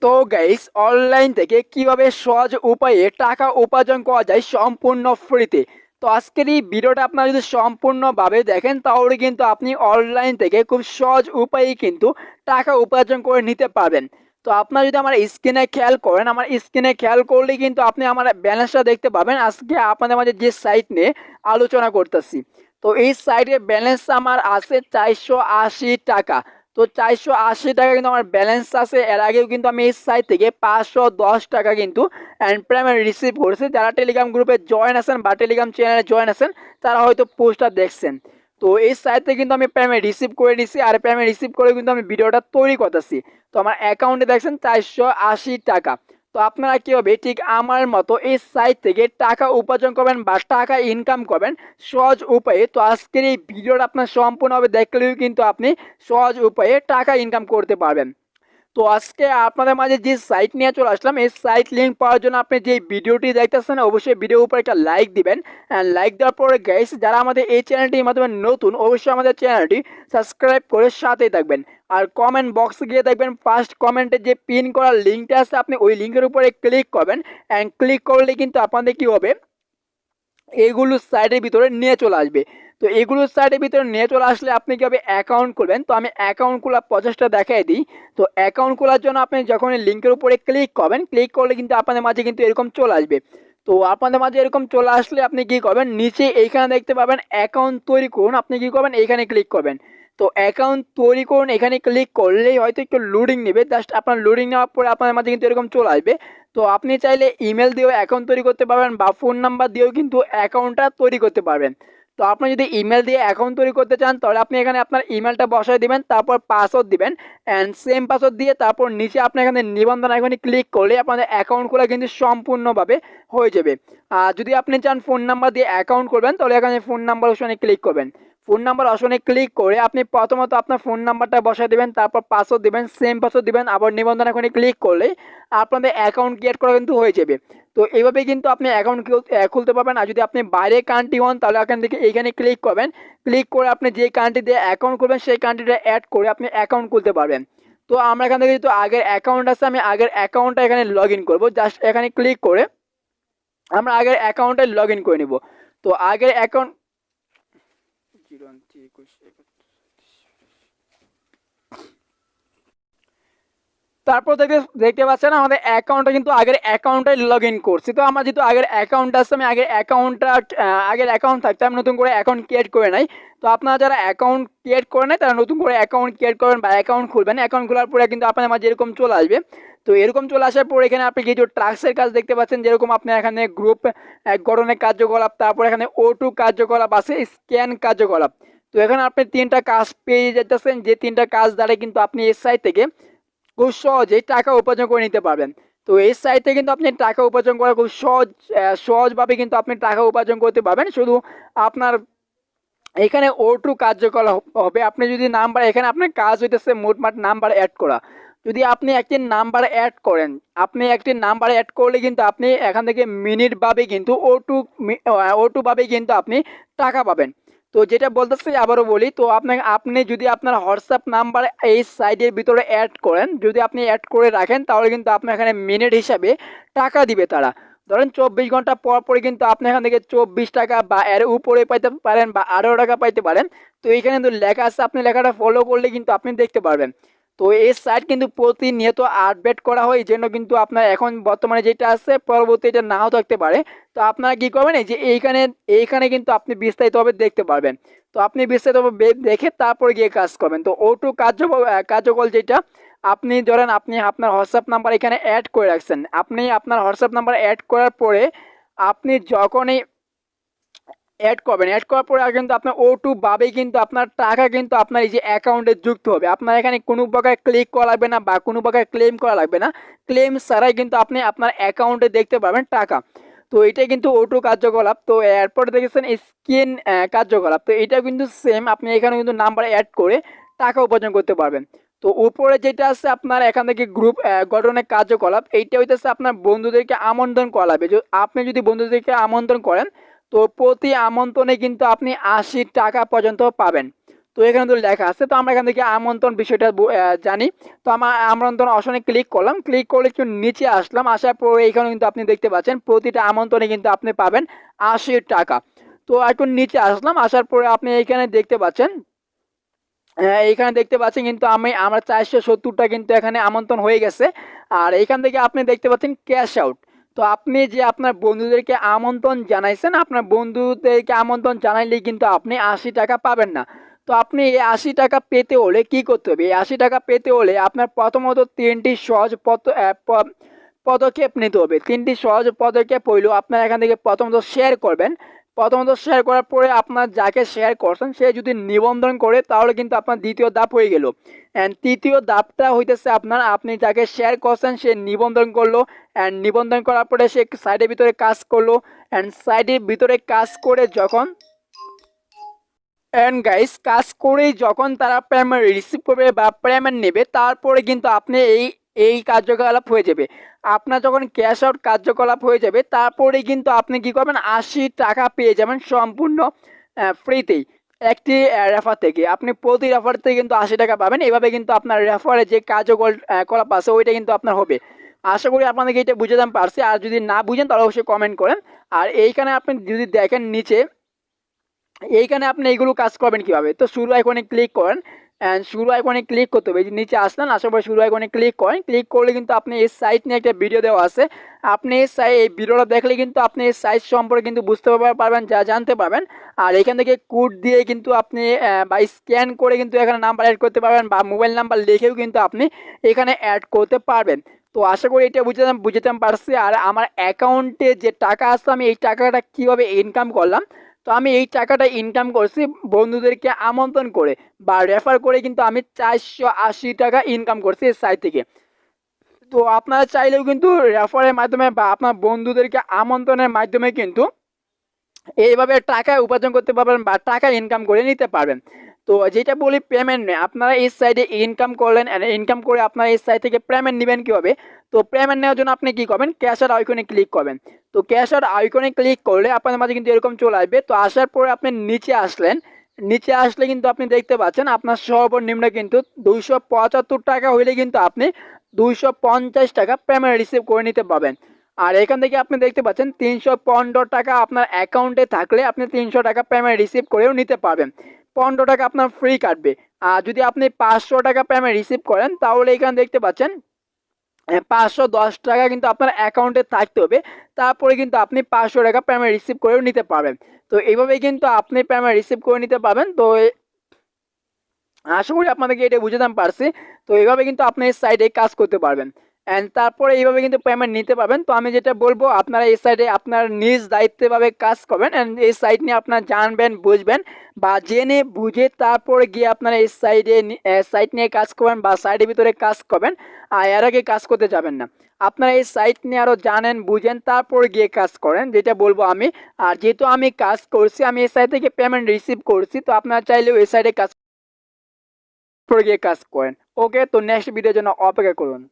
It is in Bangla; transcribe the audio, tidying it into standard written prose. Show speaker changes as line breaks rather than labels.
তো গাইস, অনলাইন থেকে কিভাবে সহজ উপায়ে টাকা উপার্জন করা যায় সম্পূর্ণ ফ্রিতে। তো আজকের এই ভিডিওটা আপনারা যদি সম্পূর্ণভাবে দেখেন তাহলে কিন্তু আপনি অনলাইন থেকে খুব সহজ উপায়ে কিন্তু টাকা উপার্জন করে নিতে পারবেন। তো আপনারা যদি আমার স্ক্রিনে খেয়াল করেন, আমার স্ক্রিনে খেয়াল করলে কিন্তু আপনি আমার ব্যালেন্সটা দেখতে পাবেন। আজকে আপনাদের মাঝে যে সাইট নিয়ে আলোচনা করতেছি, তো এই সাইটের ব্যালেন্স আমার আছে 480 টাকা। তো 480 টাকা কিন্তু আমার ব্যালেন্স আছে। এর আগেও কিন্তু আমি এই সাইট থেকে 510 টাকা কিন্তু পেমেন্ট রিসিভ করেছি। যারা টেলিগ্রাম গ্রুপে জয়েন আছেন বা টেলিগ্রাম চ্যানেলে জয়েন আছেন তারা হয়তো পোস্টটা দেখছেন। তো এই সাইট থেকে কিন্তু আমি পেমেন্ট রিসিভ করে নিছি, আর পেমেন্ট রিসিভ করে কিন্তু আমি ভিডিওটা তৈরি করতেছি। তো আমার অ্যাকাউন্টে দেখছেন 480 টাকা। তো আপনারা কীভাবে ঠিক আমার মতো এই সাইট থেকে টাকা উপার্জন করবেন বা টাকা ইনকাম করবেন সহজ উপায়ে, তো আজকের এই ভিডিওটা আপনার সম্পূর্ণভাবে দেখলেও কিন্তু আপনি সহজ উপায়ে টাকা ইনকাম করতে পারবেন। তো আজকে আপনাদের মাঝে যে সাইট নিয়ে চলে আসলাম, এই সাইট লিঙ্ক পাওয়ার জন্য আপনি যে ভিডিওটি দেখতেছেন অবশ্যই ভিডিওর উপর একটা লাইক দিবেন। লাইক দেওয়ার পরে গাইস, যারা আমাদের এই চ্যানেলটির মাধ্যমে নতুন অবশ্যই আমাদের চ্যানেলটি সাবস্ক্রাইব করে সাথেই থাকবেন। আর কমেন্ট বক্সে গিয়ে দেখবেন ফার্স্ট কমেন্টে যে পিন করার লিঙ্কটা আছে, আপনি ওই লিঙ্কের উপরে ক্লিক করবেন। অ্যান্ড ক্লিক করলে কিন্তু আপনাদের কী হবে, এইগুলো সাইটের ভিতরে নিয়ে চলে আসবে। তো এগুলো সাইটের ভিতরে নিয়ে চলে আসলে আপনি কীভাবে অ্যাকাউন্ট করবেন, তো আমি অ্যাকাউন্ট খোলার প্রসেসটা দেখাই দিই। তো অ্যাকাউন্ট খোলার জন্য আপনি যখন লিঙ্কের উপরে ক্লিক করবেন, ক্লিক করলে কিন্তু আপনাদের মাঝে কিন্তু এরকম চলে আসবে। তো আপনাদের মাঝে এরকম চলে আসলে আপনি কী করবেন, নিচে এইখানে দেখতে পাবেন অ্যাকাউন্ট তৈরি করুন, আপনি কী করবেন এইখানে ক্লিক করবেন। তো অ্যাকাউন্ট তৈরি করুন এখানে ক্লিক করলেই হয়তো একটু লোডিং নেবে, জাস্ট আপনার লোডিং নেওয়ার পরে আপনাদের মাঝে কিন্তু এরকম চলে আসবে। তো আপনি চাইলে ইমেল দিয়েও অ্যাকাউন্ট তৈরি করতে পারবেন বা ফোন নাম্বার দিয়েও কিন্তু অ্যাকাউন্টটা তৈরি করতে পারবেন। তো আপনি যদি ইমেল দিয়ে অ্যাকাউন্ট তৈরি করতে চান তাহলে আপনি এখানে আপনার ইমেলটা বসায় দিবেন, তারপর পাসওয়ার্ড দিবেন অ্যান্ড সেম পাসওয়ার্ড দিয়ে তারপর নিচে আপনি এখানে নিবন্ধন আইকনে ক্লিক করলে আপনাদের অ্যাকাউন্ট খোলা কিন্তু সম্পূর্ণভাবে হয়ে যাবে। আর যদি আপনি চান ফোন নাম্বার দিয়ে অ্যাকাউন্ট করবেন তাহলে এখানে ফোন নাম্বার অপশনে ক্লিক করবেন। ফোন নাম্বার অপশনে ক্লিক করে আপনি প্রথমত আপনার ফোন নাম্বারটা বসায় দেবেন, তারপর পাসওয়ার্ড দিবেন, সেম পাসওয়ার্ড দিবেন, আবার নিবন্ধন আইকনে ক্লিক করলে আপনাদের অ্যাকাউন্ট ক্রিয়েট করা কিন্তু হয়ে যাবে। তো এইভাবে কিন্তু আপনি অ্যাকাউন্ট খুলতে পারবেন। আর যদি আপনি বাইরে কান্ট্রি হন তাহলে এখান থেকে এইখানে ক্লিক করবেন, ক্লিক করে আপনি যে কান্ট্রিতে অ্যাকাউন্ট করবেন সেই কান্ট্রিটা অ্যাড করে আপনি অ্যাকাউন্ট খুলতে পারবেন। তো আমরা এখান থেকে যেহেতু আগের অ্যাকাউন্ট আছে, আমি আগের অ্যাকাউন্টটা এখানে লগ ইন করবো। জাস্ট এখানে ক্লিক করে আমরা আগের অ্যাকাউন্টে লগ ইন করে নিব। তো আগের অ্যাকাউন্ট তারপর দেখতে পাচ্ছেন আমাদের অ্যাকাউন্টে কিন্তু আগের অ্যাকাউন্টে লগ ইন করছি। তো আমার যেহেতু আগের অ্যাকাউন্ট আছে, আমি আগের অ্যাকাউন্টটা আগের অ্যাকাউন্ট থাকতে আমি নতুন করে অ্যাকাউন্ট ক্রিয়েট করে নাই। তো আপনারা যারা অ্যাকাউন্ট ক্রিয়েট করে নেয় তারা নতুন করে অ্যাকাউন্ট ক্রিয়েট করবেন বা অ্যাকাউন্ট খুলবেন। অ্যাকাউন্ট খোলার পরে কিন্তু আপনার মাঝে এরকম চলে আসবে। তো এরকম চলে আসার পর এখানে আপনি কিছু ট্রাক্সের কাজ দেখতে পাচ্ছেন, যেরকম আপনি এখানে গ্রুপ গঠনের কার্যকলাপ, তারপর এখানে O2 কার্যকলাপ আছে, স্ক্যান কার্যকলাপ। তো এখানে আপনি 3টা কাজ পেয়ে যেতেছেন, যে 3টা কাজ দ্বারা কিন্তু আপনি এই সাইট থেকে খুব সহজেই টাকা উপার্জন করে নিতে পারবেন। তো এই সাইটে কিন্তু আপনি টাকা উপার্জন করা খুব সহজভাবে কিন্তু আপনি টাকা উপার্জন করতে পারবেন। শুধু আপনার এখানে O2 কার্যকলাপ হবে। আপনি যদি নাম্বার, এখানে আপনার কাজ হইতেছে মোটমাট নাম্বার অ্যাড করা। যদি আপনি একটি নাম্বার অ্যাড করেন, আপনি একটি নাম্বার অ্যাড করলে কিন্তু আপনি এখান থেকে মিনিট ভাবে কিন্তু O2 ভাবে কিন্তু আপনি টাকা পাবেন। তো যেটা বলতেছি আবারও বলি, তো আপনি যদি আপনার হোয়াটসঅ্যাপ নাম্বার এই সাইটের ভিতরে অ্যাড করেন, যদি আপনি অ্যাড করে রাখেন তাহলে কিন্তু আপনার এখানে মিনিট হিসাবে টাকা দিবে তারা। ধরেন 24 ঘন্টা পর পরে কিন্তু আপনি এখান থেকে 24 টাকা বা এর উপরে পাইতে পারেন বা 18 টাকা পাইতে পারেন। তো এইখানে কিন্তু লেখা আছে, আপনি লেখাটা ফলো করলে কিন্তু আপনি দেখতে পারবেন। তো এই সাইট কিন্তু প্রতিনিয়ত আপডেট করা হয়, এই জন্য কিন্তু আপনার এখন বর্তমানে যেটা আছে পরবর্তী এটা নাও থাকতে পারে। তো আপনারা কী করবেন, এই যে এইখানে কিন্তু আপনি বিস্তারিতভাবে দেখতে পারবেন। তো আপনি বিস্তারিতভাবে দেখে তারপরে গিয়ে কাজ করবেন। তো O2 কার্যকল যেটা, আপনি ধরেন আপনি আপনার হোয়াটসঅ্যাপ নাম্বার এখানে অ্যাড করে রাখছেন, আপনি আপনার হোয়াটসঅ্যাপ নাম্বার অ্যাড করার পরে আপনি যখনই অ্যাড করবেন, অ্যাড করার পরে কিন্তু আপনার O2 ভাবেই কিন্তু আপনার টাকা কিন্তু আপনার এই যে অ্যাকাউন্টে যুক্ত হবে। আপনার এখানে কোনো প্রকার ক্লিক করা লাগবে না বা কোনো প্রকার ক্লেম করা লাগবে না। ক্লেম ছাড়াই কিন্তু আপনি আপনার অ্যাকাউন্টে দেখতে পাবেন টাকা। তো এটাই কিন্তু O2 কার্যকলাপ। তো এরপরে দেখেছেন স্ক্যান কার্যকলাপ। তো এটা কিন্তু সেম, আপনি এখানে কিন্তু নাম্বার অ্যাড করে টাকা উপার্জন করতে পারবেন। তো উপরে যেটা আছে আপনার এখান থেকে গ্রুপ গঠনের কার্যকলাপ, এইটা হইতেছে আপনার বন্ধুদেরকে আমন্ত্রণ করা লাগবে। আপনি যদি বন্ধুদেরকে আমন্ত্রণ করেন তো প্রতি আমন্ত্রণে কিন্তু আপনি 80 টাকা পর্যন্ত পাবেন। তো এখানে তো লেখা আছে। তো আমরা এখান থেকে আমন্ত্রণ বিষয়টা জানি। তো আমার আমন্ত্রণ অপশনে ক্লিক করলাম, ক্লিক করলে একটু নিচে আসলাম, আসার পরে এখানে কিন্তু আপনি দেখতে পাচ্ছেন প্রতিটা আমন্ত্রণে কিন্তু আপনি পাবেন 80 টাকা। তো একটু নিচে আসলাম, আসার পরে আপনি এখানে দেখতে পাচ্ছেন, এইখানে দেখতে পাচ্ছেন কিন্তু আমার 470টা কিন্তু এখানে আমন্ত্রণ হয়ে গেছে। আর এইখান থেকে আপনি দেখতে পাচ্ছেন ক্যাশ আউট। তো আপনি যে আপনার বন্ধুদেরকে আমন্ত্রণ জানাইছেন, আপনার বন্ধুদেরকে আমন্ত্রণ জানাইলে কিন্তু আপনি 80 টাকা পাবেন না। তো আপনি এই 80 টাকা পেতে হলে কি করতে হবে? এই 80 টাকা পেতে হলে আপনার প্রথমত 3টি সহজ পদক্ষেপ নিতে হবে। 3টি সহজ পদক্ষেপ হইল, আপনার এখান থেকে প্রথমত শেয়ার করবেন। প্রথমত শেয়ার করার পরে আপনার যাকে শেয়ার করছেন সে যদি নিবন্ধন করে তাহলে কিন্তু আপনার দ্বিতীয় ধাপ হয়ে গেল। অ্যান্ড তৃতীয় ধাপটা হইতেছে আপনার, আপনি যাকে শেয়ার করছেন সে নিবন্ধন করলো, অ্যান্ড নিবন্ধন করার পরে সে সাইডের ভিতরে কাজ করলো, অ্যান্ড সাইডের ভিতরে কাজ করে যখন অ্যান্ড গাইস কাজ করেই যখন তারা পেমেন্ট রিসিভ করবে বা পেমেন্ট নেবে, তারপরে কিন্তু আপনি এই এই কার্যকলাপ হয়ে যাবে। আপনার যখন ক্যাশ আউট কার্যকলাপ হয়ে যাবে তারপরে কিন্তু আপনি কি করবেন, 80 টাকা পেয়ে যাবেন সম্পূর্ণ ফ্রিতেই একটি রেফার থেকে। আপনি প্রতি রেফার থেকে কিন্তু 80 টাকা পাবেন। এভাবে কিন্তু আপনার রেফারে যে কার্যকলাপ আছে ওইটা কিন্তু আপনার হবে। আশা করি আপনাদেরকে এটা বুঝাতে পারছি। আর যদি না বুঝেন তাহলে অবশ্যই কমেন্ট করেন। আর এইখানে আপনি যদি দেখেন নিচে, এইখানে আপনি এইগুলো কাজ করবেন কিভাবে। তো শুরু আইকনে ক্লিক করেন, অ্যান্ড শুরু আইকনে ক্লিক করতে হবে। নিচে আসলেন, আসার পর শুরু আইকনে ক্লিক করেন। ক্লিক করলে কিন্তু আপনি এই সাইট নিয়ে একটা ভিডিও দেওয়া আছে। আপনি এই ভিডিওটা দেখলে কিন্তু আপনি এই সাইট সম্পর্কে কিন্তু বুঝতে পারবেন, যা জানতে পারবেন। আর এখান থেকে কোড দিয়ে কিন্তু আপনি বা স্ক্যান করে কিন্তু এখানে নাম্বার অ্যাড করতে পারবেন, বা মোবাইল নাম্বার লিখেও কিন্তু আপনি এখানে অ্যাড করতে পারবেন। তো আশা করি এটা বুঝতে পারছি। আর আমার অ্যাকাউন্টে যে টাকা আছে আমি এই টাকাটা কিভাবে ইনকাম করলাম, তো আমি এই টাকাটা ইনকাম করছি বন্ধুদেরকে আমন্ত্রণ করে বা রেফার করে, কিন্তু আমি 480 টাকা ইনকাম করছি এই সাইট থেকে। তো আপনারা চাইলেও কিন্তু রেফারের মাধ্যমে বা আপনার বন্ধুদেরকে আমন্ত্রণের মাধ্যমে কিন্তু এইভাবে টাকা উপার্জন করতে পারবেন বা টাকা ইনকাম করে নিতে পারবেন। তো যেটা বলি পেমেন্ট নেই, আপনারা এই সাইডে ইনকাম করলেন, ইনকাম করে আপনারা এই সাইট থেকে পেমেন্ট নেবেন কীভাবে। তো পেমেন্ট নেওয়ার জন্য আপনি কী করবেন, ক্যাশ আউট আইকনে ক্লিক করবেন। তো ক্যাশ আউট আইকনে ক্লিক করলে আপনাদের মাঝে কিন্তু এরকম চলে আসবে। তো আসার পরে আপনি নিচে আসলেন, নিচে আসলে কিন্তু আপনি দেখতে পাচ্ছেন আপনার সর্বনিম্ন কিন্তু 275 টাকা হইলে কিন্তু আপনি 250 টাকা পেমেন্ট রিসিভ করে নিতে পারবেন। আর এখান থেকে আপনি দেখতে পাচ্ছেন 315 টাকা আপনার অ্যাকাউন্টে থাকলে আপনি 300 টাকা পেমেন্ট রিসিভ করেও নিতে পারবেন। 15 টাকা আপনার ফ্রি কাটবে। আর যদি আপনি 500 টাকা পেমেন্ট রিসিভ করেন তাহলে এখানে দেখতে পাচ্ছেন 510 টাকা কিন্তু আপনার অ্যাকাউন্টে থাকতে হবে, তারপরে কিন্তু আপনি 500 টাকা পেমেন্ট রিসিভ করেও নিতে পারবেন। তো এইভাবেই কিন্তু আপনি পেমেন্ট রিসিভ করে নিতে পারবেন। তো আশা করি আপনাদেরকে এটা বুঝাতে পারছি। তো এইভাবে কিন্তু আপনি এই সাইডে কাজ করতে পারবেন, অ্যান্ড তারপরে এইভাবে কিন্তু পেমেন্ট নিতে পারবেন। তো আমি যেটা বলবো, আপনারা এই সাইডে আপনার নিজ দায়িত্বভাবে কাজ করবেন, অ্যান্ড এই সাইট নিয়ে আপনার জানবেন, বুঝবেন বা জেনে বুঝে তারপরে গিয়ে আপনারা এই সাইট নিয়ে কাজ করবেন বা সাইটের ভিতরে কাজ করবেন। আর এর আগে কাজ করতে যাবেন না। আপনারা এই সাইট নিয়ে আরও জানেন, বুঝেন, তারপরে গিয়ে কাজ করেন, যেটা বলবো আমি। আর যেহেতু আমি কাজ করছি, আমি এই সাইট থেকে পেমেন্ট রিসিভ করছি, তো আপনারা চাইলেও এই সাইডে কাজ গিয়ে কাজ করেন। ওকে, তো নেক্সট ভিডিওর জন্য অপেক্ষা করুন।